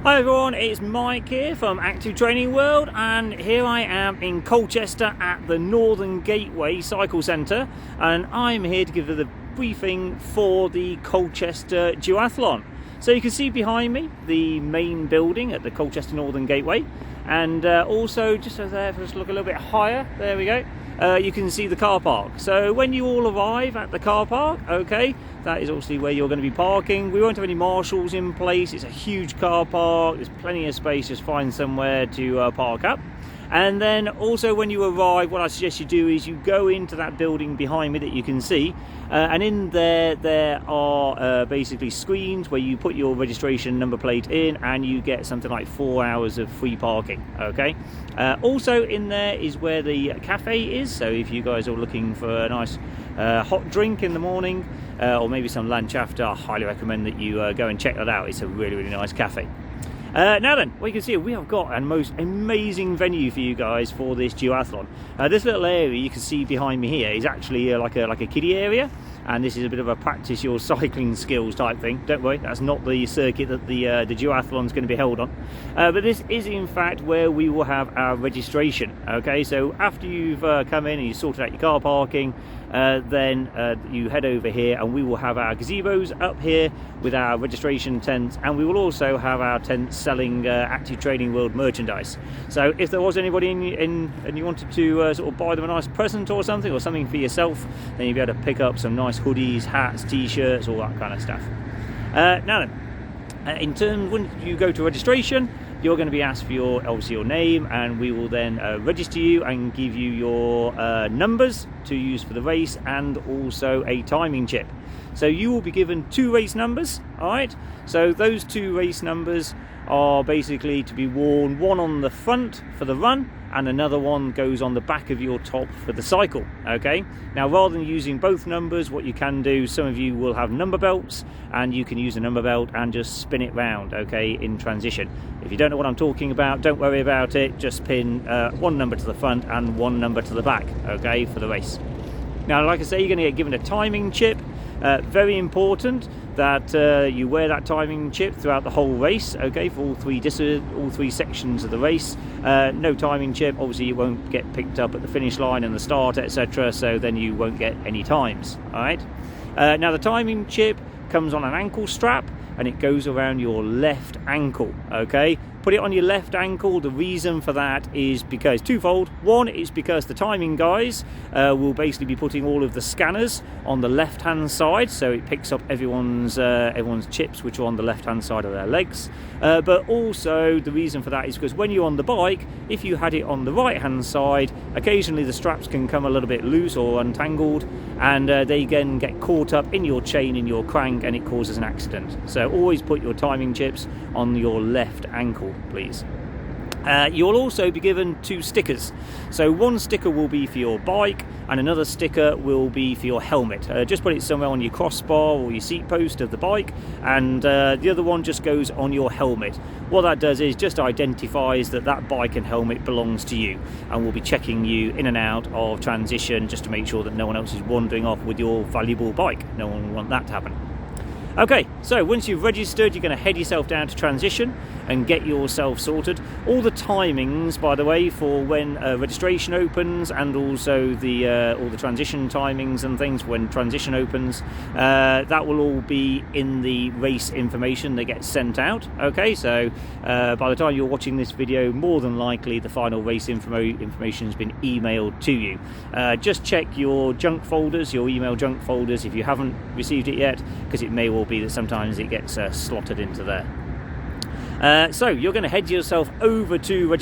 Hi everyone, it's Mike here from Active Training World, and here I am in Colchester at the Northern Gateway Cycle Centre, and I'm here to give you the briefing for the Colchester Duathlon. So you can see behind me the main building at the Colchester Northern Gateway, and also just over there, if I just look a little bit higher, there we go, you can see the car park. So when you all arrive at the car park, okay, that is obviously where you're going to be parking. We won't have any marshals in place. It's a huge car park. There's plenty of space. Just find somewhere to park up. And then also when you arrive, what I suggest you do is you go into that building behind me that you can see, and in there are basically screens where you put your registration number plate in and you get something like 4 hours of free parking. Okay. Also in there is where the cafe is, so if you guys are looking for a nice hot drink in the morning, or maybe some lunch after, I highly recommend that you go and check that out. It's a really nice cafe. Now then, what you can see, we have got a most amazing venue for you guys for this duathlon. This little area you can see behind me here is actually like a kiddie area, and this is a bit of a practice your cycling skills type thing. Don't worry, that's not the circuit that the duathlon is going to be held on, but this is in fact where we will have our registration. Okay, so after you've come in and you sorted out your car parking, then you head over here and we will have our gazebos up here with our registration tents, and we will also have our tents selling Active Training World merchandise. So if there was anybody in and you wanted to sort of buy them a nice present or something for yourself, then you'll be able to pick up some nice hoodies, hats, t-shirts, all that kind of stuff. Now then, in terms, when you go to registration, you're going to be asked for obviously your name, and we will then register you and give you your numbers to use for the race, and also a timing chip. So you will be given 2 race numbers. All right, so those 2 race numbers are basically to be worn, one on the front for the run and another one goes on the back of your top for the cycle. Okay, now rather than using both numbers, what you can do, some of you will have number belts, and you can use a number belt and just spin it round, okay, in transition. If you don't know what I'm talking about, don't worry about it, just pin one number to the front and one number to the back, okay, for the race. Now, like I say, you're going to get given a timing chip. Very important that you wear that timing chip throughout the whole race, okay, for all three sections of the race. No timing chip, obviously you won't get picked up at the finish line and the start, etc., so then you won't get any times. All right. Now the timing chip comes on an ankle strap and it goes around your left ankle. Okay, put it on your left ankle. The reason for that is because twofold. One is because the timing guys will basically be putting all of the scanners on the left hand side, so it picks up everyone's chips which are on the left hand side of their legs, but also the reason for that is because when you're on the bike, if you had it on the right hand side, occasionally the straps can come a little bit loose or untangled, and they can get caught up in your chain, in your crank, and it causes an accident. So always put your timing chips on your left ankle, please. You'll also be given 2 stickers. So one sticker will be for your bike and another sticker will be for your helmet. Just put it somewhere on your crossbar or your seat post of the bike, and the other one just goes on your helmet. What that does is just identifies that bike and helmet belongs to you, and we'll be checking you in and out of transition just to make sure that no one else is wandering off with your valuable bike. No one will want that to happen. Okay, so once you've registered, you're going to head yourself down to transition and get yourself sorted. All the timings, by the way, for when registration opens, and also all the transition timings and things when transition opens, that will all be in the race information that gets sent out. Okay, so by the time you're watching this video, more than likely the final race information has been emailed to you. Just check your junk folders, your email junk folders, if you haven't received it yet, because it may well be that sometimes it gets slotted into there. So you're going to head yourself over to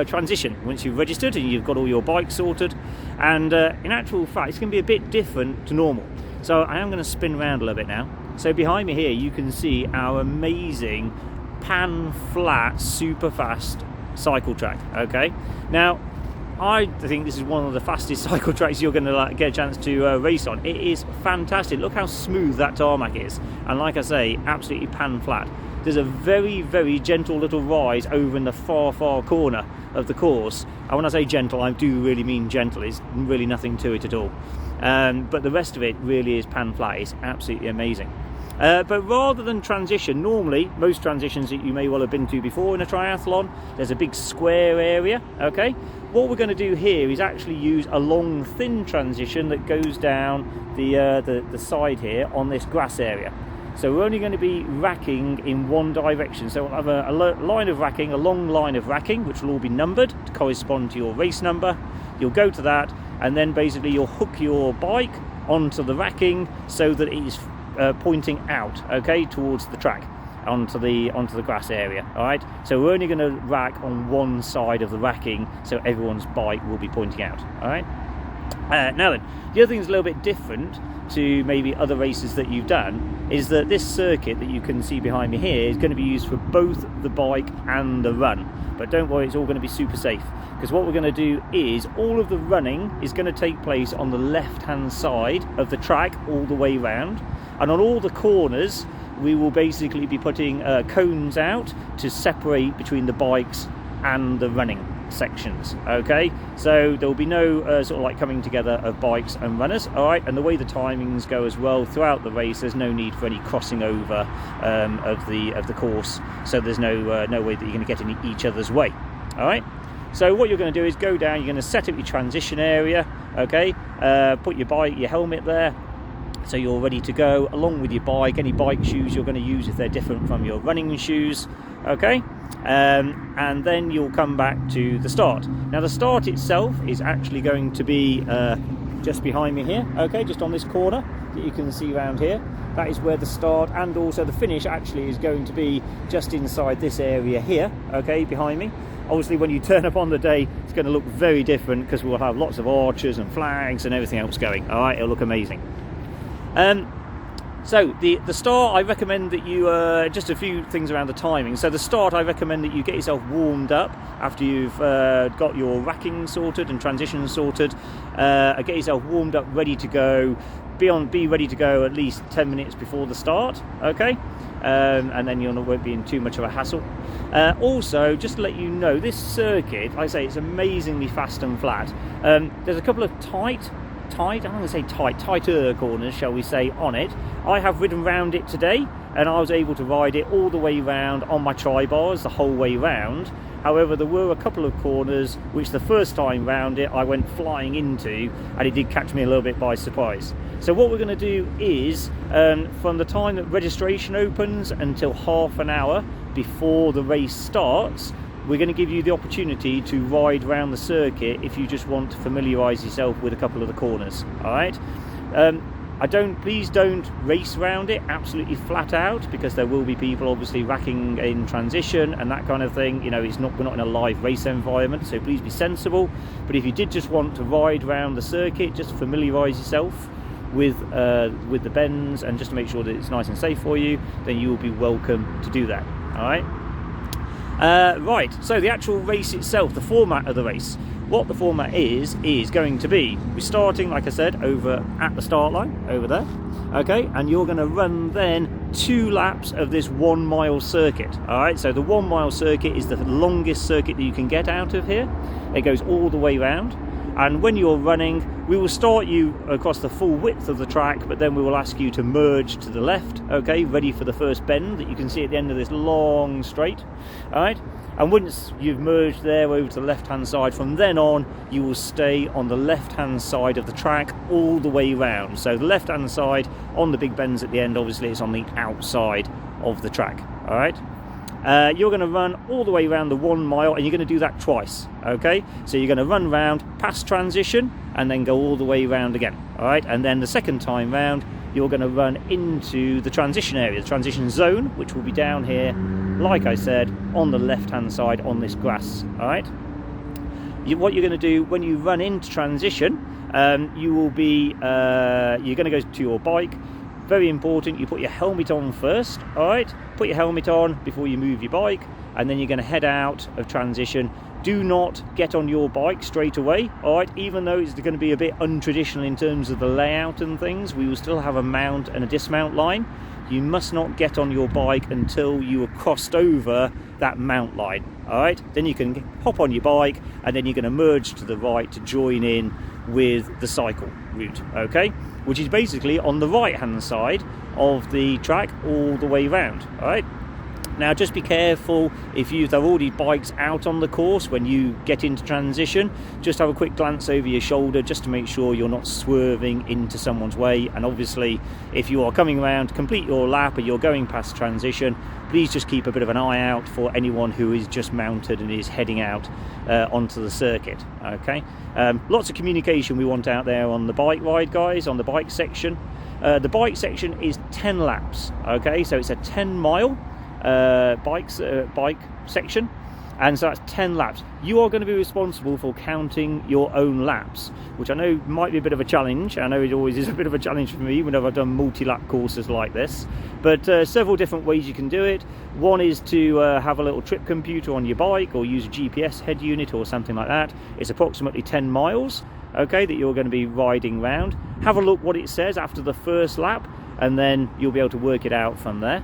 transition once you've registered and you've got all your bikes sorted, and in actual fact it's going to be a bit different to normal. So I am going to spin around a little bit now. So behind me here you can see our amazing pan flat super fast cycle track. Okay, now I think this is one of the fastest cycle tracks you're going to get a chance to race on. It is fantastic. Look how smooth that tarmac is, and like I say, absolutely pan flat. There's a very gentle little rise over in the far corner of the course, and when I say gentle, I do really mean gentle. It's really nothing to it at all, but the rest of it really is pan flat. It's absolutely amazing. But rather than transition, normally most transitions that you may well have been to before in a triathlon, there's a big square area. Okay, what we're going to do here is actually use a long thin transition that goes down the side here on this grass area. So we're only going to be racking in one direction. So we'll have a line of racking, a long line of racking, which will all be numbered to correspond to your race number. You'll go to that, and then basically you'll hook your bike onto the racking so that it is pointing out, okay, towards the track, onto the grass area. All right. So we're only going to rack on one side of the racking, so everyone's bike will be pointing out. All right. Now then, the other thing that's a little bit different to maybe other races that you've done is that this circuit that you can see behind me here is going to be used for both the bike and the run. But don't worry, it's all going to be super safe, because what we're going to do is all of the running is going to take place on the left hand side of the track all the way round, and on all the corners we will basically be putting cones out to separate between the bikes and the running sections. Okay, so there will be no sort of like coming together of bikes and runners. All right, and the way the timings go as well throughout the race, there's no need for any crossing over of the course, so there's no way that you're going to get in each other's way. All right, so what you're going to do is go down, you're going to set up your transition area. Okay, put your helmet there, so you're ready to go along with your bike. Any bike shoes you're going to use if they're different from your running shoes. Okay, and then you'll come back to the start. Now the start itself is actually going to be just behind me here, okay, just on this corner that you can see around here. That is where the start and also the finish actually is going to be just inside this area here, okay, behind me. Obviously when you turn up on the day, it's going to look very different because we'll have lots of archers and flags and everything else going. All right, it'll look amazing. So the start, I recommend that you, just a few things around the timing. So the start, I recommend that you get yourself warmed up after you've got your racking sorted and transition sorted. Get yourself warmed up, ready to go. Be ready to go at least 10 minutes before the start, okay? And then you won't be in too much of a hassle. Also, just to let you know, this circuit, like I say, it's amazingly fast and flat. There's a couple of tighter corners, shall we say, on it. I have ridden round it today, and I was able to ride it all the way round on my tri-bars the whole way round. However, there were a couple of corners which the first time round it I went flying into, and it did catch me a little bit by surprise. So what we're going to do is, from the time that registration opens until half an hour before the race starts, we're going to give you the opportunity to ride around the circuit if you just want to familiarise yourself with a couple of the corners. All right. Please don't race around it absolutely flat out, because there will be people obviously racking in transition and that kind of thing. You know, we're not in a live race environment, so please be sensible. But if you did just want to ride around the circuit, just familiarise yourself with the bends and just to make sure that it's nice and safe for you, then you will be welcome to do that. All right. Right, so the actual race itself, the format of the race, what the format is going to be, we're starting, like I said, over at the start line, over there, okay, and you're going to run then 2 laps of this 1 mile circuit. All right, so the 1 mile circuit is the longest circuit that you can get out of here. It goes all the way round, and when you're running, we will start you across the full width of the track, but then we will ask you to merge to the left, okay, ready for the first bend that you can see at the end of this long straight. All right, and once you've merged there over to the left hand side, from then on you will stay on the left hand side of the track all the way round. So the left hand side on the big bends at the end, obviously it's on the outside of the track. All right, you're going to run all the way around the 1 mile, and you're going to do that twice, okay? So you're going to run round past transition and then go all the way round again. All right, and then the second time round you're going to run into the transition area, the transition zone, which will be down here, like I said, on the left hand side on this grass. All right, what you're going to do when you run into transition, you will be you're going to go to your bike. Very important, you put your helmet on first. All right, put your helmet on before you move your bike, and then you're going to head out of transition. Do not get on your bike straight away. All right, even though it's going to be a bit untraditional in terms of the layout and things, we will still have a mount and a dismount line. You must not get on your bike until you are crossed over that mount line. All right, then you can hop on your bike, and then you're going to merge to the right to join in with the cycle route, okay, which is basically on the right hand side of the track all the way round. All right. Now just be careful if there are already bikes out on the course when you get into transition. Just have a quick glance over your shoulder just to make sure you're not swerving into someone's way. And obviously if you are coming around to complete your lap or you're going past transition, please just keep a bit of an eye out for anyone who is just mounted and is heading out onto the circuit. Okay, lots of communication we want out there on the bike ride, guys, on the bike section. The bike section is 10 laps. Okay, so it's a 10-mile bike section, and so that's 10 laps. You are going to be responsible for counting your own laps, which I know might be a bit of a challenge. I know it always is a bit of a challenge for me whenever I've done multi-lap courses like this, but several different ways you can do it. One is to have a little trip computer on your bike, or use a GPS head unit or something like that. It's approximately 10 miles, okay, that you're going to be riding round. Have a look what it says after the first lap, and then you'll be able to work it out from there.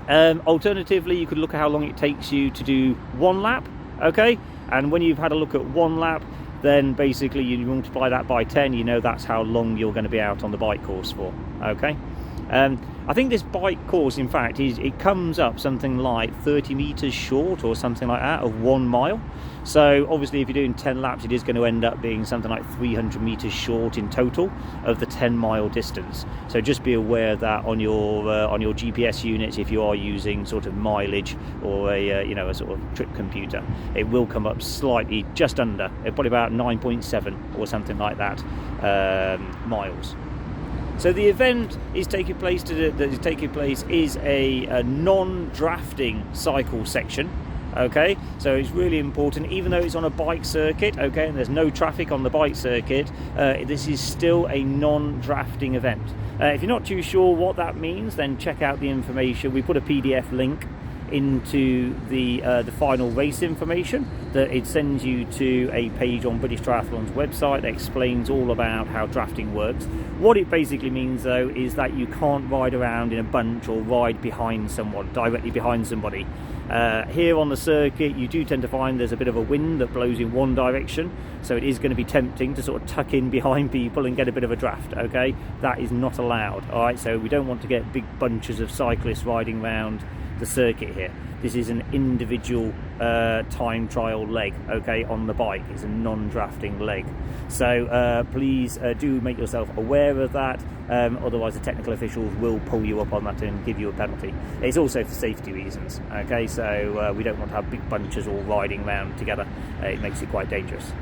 Alternatively, you could look at how long it takes you to do one lap, okay, and when you've had a look at one lap, then basically you multiply that by 10. You know that's how long you're going to be out on the bike course for. Okay, I think this bike course, in fact, it comes up something like 30 meters short or something like that of 1 mile. So obviously if you're doing 10 laps, it is going to end up being something like 300 meters short in total of the 10-mile distance. So just be aware of that on your GPS units if you are using sort of mileage or a sort of trip computer. It will come up slightly just under, probably about 9.7 or something like that miles. So the event is taking place is a non-drafting cycle section. Okay, so it's really important, even though it's on a bike circuit, okay, and there's no traffic on the bike circuit, this is still a non-drafting event. If you're not too sure what that means, then check out the information. We put a PDF link into the final race information that it sends you to a page on British Triathlon's website that explains all about how drafting works. What it basically means, though, is that you can't ride around in a bunch or ride behind someone, directly behind somebody. Here on the circuit, you do tend to find there's a bit of a wind that blows in one direction, so it is going to be tempting to sort of tuck in behind people and get a bit of a draft. Okay, that is not allowed. All right, so we don't want to get big bunches of cyclists riding around the circuit here. This is an individual time trial leg, okay, on the bike. It's a non-drafting leg, so please do make yourself aware of that, otherwise the technical officials will pull you up on that and give you a penalty. It's also for safety reasons, okay, so we don't want to have big bunches all riding around together. It makes it quite dangerous.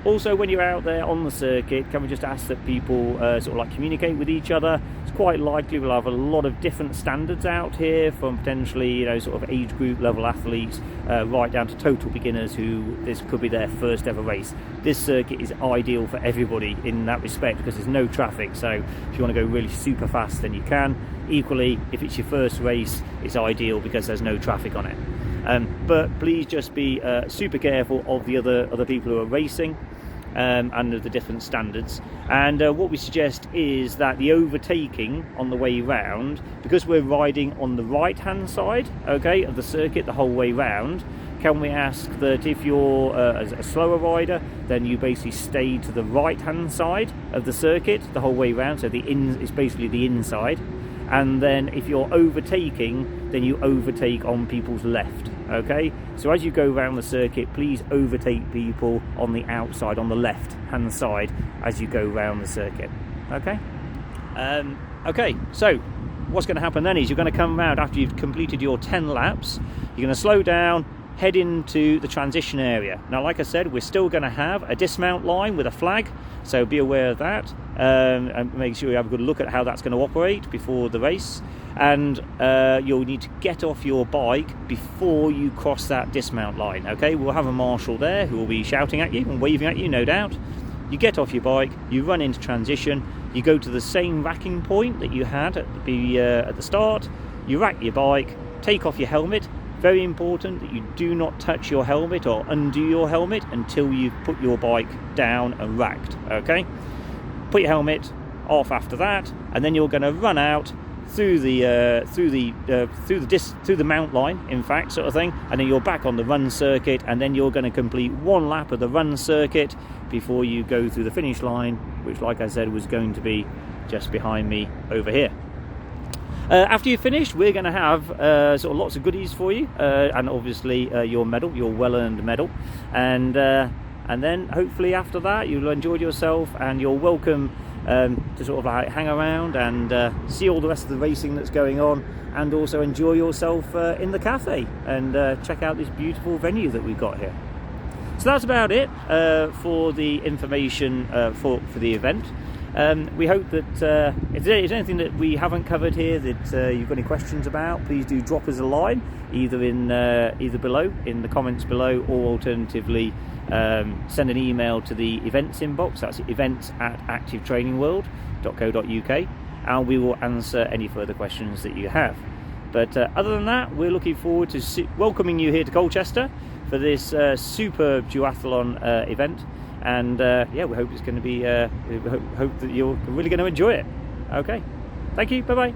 Also, when you're out there on the circuit, can we just ask that people sort of like communicate with each other? It's quite likely we'll have a lot of different standards out here, from potentially sort of age group level athletes right down to total beginners who this could be their first ever race. This circuit is ideal for everybody in that respect because there's no traffic, so if you want to go really super fast then you can. Equally, if it's your first race, it's ideal because there's no traffic on it. But please just be super careful of the other people who are racing and of the different standards. And what we suggest is that the overtaking on the way round, because we're riding on the right hand side, okay, of the circuit the whole way round, can we ask that if you're a slower rider, then you basically stay to the right hand side of the circuit the whole way round, so it's basically the inside. And then if you're overtaking, then you overtake on people's left, okay? So as you go around the circuit, please overtake people on the outside, on the left hand side, as you go around the circuit, okay? Okay, so what's going to happen then is you're going to come around after you've completed your 10 laps, you're going to slow down, head into the transition area. Now, like I said, we're still going to have a dismount line with a flag, so be aware of that, and make sure you have a good look at how that's going to operate before the race. And you'll need to get off your bike before you cross that dismount line, okay? We'll have a marshal there who will be shouting at you and waving at you, no doubt. You get off your bike, you run into transition, you go to the same racking point that you had at the start, you rack your bike, take off your helmet. Very important that you do not touch your helmet or undo your helmet until you've put your bike down and racked, okay? Put your helmet off after that, and then you're going to run out through the mount line, in fact, sort of thing, and then you're back on the run circuit, and then you're going to complete one lap of the run circuit before you go through the finish line, which, like I said, was going to be just behind me over here. After you've finished, we're going to have sort of lots of goodies for you, and obviously your medal, your well-earned medal, and then hopefully after that you'll enjoy yourself, and you're welcome to sort of like hang around and see all the rest of the racing that's going on, and also enjoy yourself in the cafe and check out this beautiful venue that we've got here. So that's about it for the information for the event. We hope that if there's anything that we haven't covered here that you've got any questions about, please do drop us a line, either below in the comments below, or alternatively send an email to the events inbox. That's events@activetrainingworld.co.uk, and we will answer any further questions that you have. But other than that, we're looking forward to welcoming you here to Colchester for this superb duathlon event. And yeah, we hope it's going to be. We hope that you're really going to enjoy it. Okay, thank you. Bye bye.